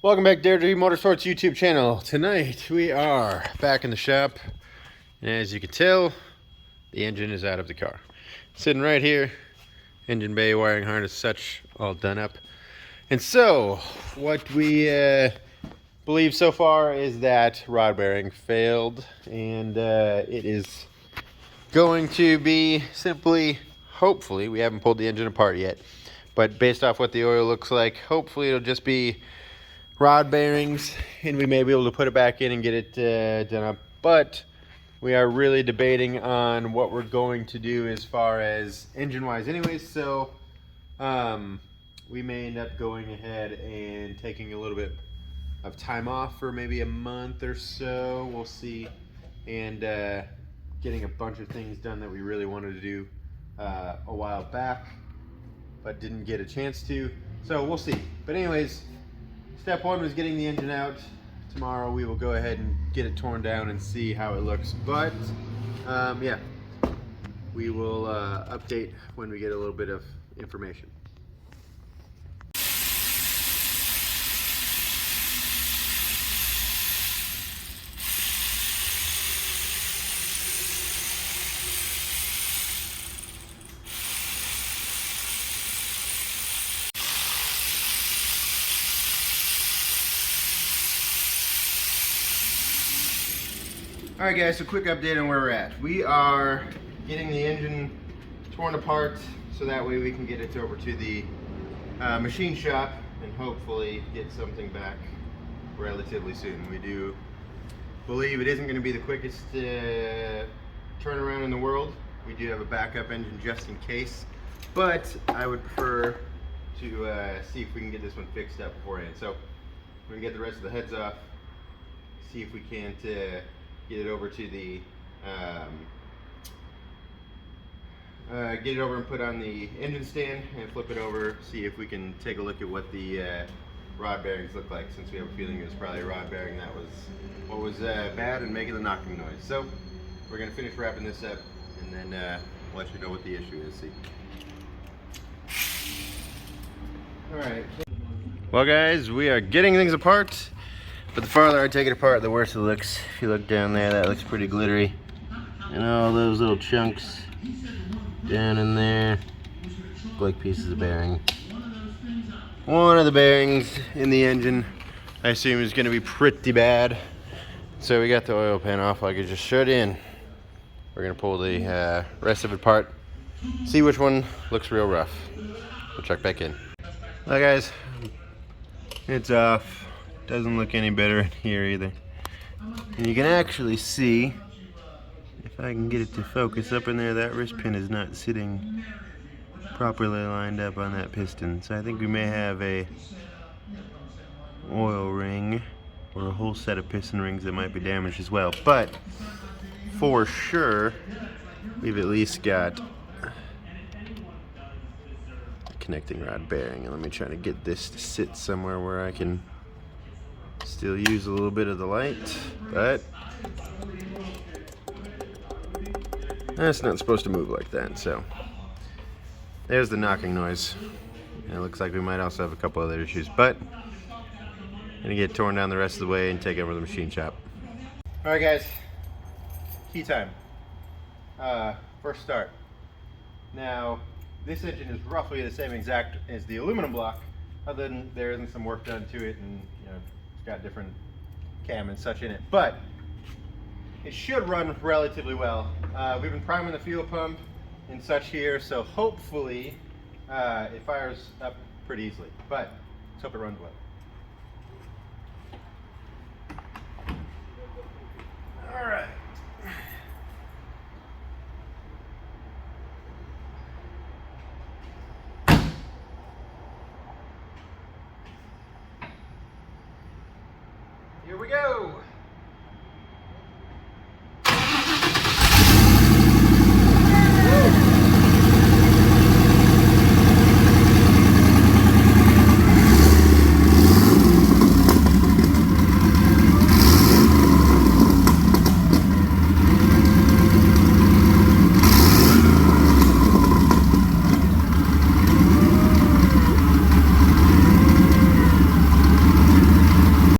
Welcome back, Dare Dream Motorsports YouTube channel. Tonight we are back in the shop, and as you can tell, the engine is out of the car. Sitting right here, engine bay, wiring harness, such, all done up. And so, what we believe so far is that rod bearing failed, and it is going to be simply, hopefully, we haven't pulled the engine apart yet, but based off what the oil looks like, hopefully it'll just be rod bearings, and we may be able to put it back in and get it done up. But we are really debating on what we're going to do as far as engine wise anyways, so we may end up going ahead and taking a little bit of time off for maybe a month or so, we'll see, and getting a bunch of things done that we really wanted to do a while back but didn't get a chance to, so we'll see. But anyways, step one was getting the engine out. Tomorrow we will go ahead and get it torn down and see how it looks. But yeah, we will update when we get a little bit of information. Alright guys, so quick update on where we're at. We are getting the engine torn apart so that way we can get it over to the machine shop and hopefully get something back relatively soon. We do believe it isn't going to be the quickest turnaround in the world. We do have a backup engine just in case, but I would prefer to see if we can get this one fixed up beforehand. So we're going to get the rest of the heads off, see if we can't get it over to the get it over and put on the engine stand and flip it over, see if we can take a look at what the rod bearings look like, since we have a feeling it was probably a rod bearing that was what was bad and making the knocking noise. So we're going to finish wrapping this up and then let you know what the issue is. See. Alright. Well guys, we are getting things apart. But the farther I take it apart, the worse it looks. If you look down there, that looks pretty glittery. And all those little chunks down in there look like pieces of bearing. One of the bearings in the engine, I assume, is going to be pretty bad. So we got the oil pan off like I just showed in. We're going to pull the rest of it apart, see which one looks real rough. We'll check back in. Well guys, it's off. Doesn't look any better in here either. And you can actually see, if I can get it to focus up in there, that wrist pin is not sitting properly lined up on that piston. So I think we may have a oil ring or a whole set of piston rings that might be damaged as well. But for sure, we've at least got a connecting rod bearing. And let me try to get this to sit somewhere where I can still use a little bit of the light, but that's not supposed to move like that. So there's the knocking noise. And it looks like we might also have a couple other issues, but I'm gonna get torn down the rest of the way and take it over to the machine shop. All right guys, key time. First start. Now this engine is roughly the same exact as the aluminum block, other than there isn't some work done to it, and you know, got different cam and such in it, but it should run relatively well. We've been priming the fuel pump and such here, so hopefully it fires up pretty easily, but let's hope it runs well.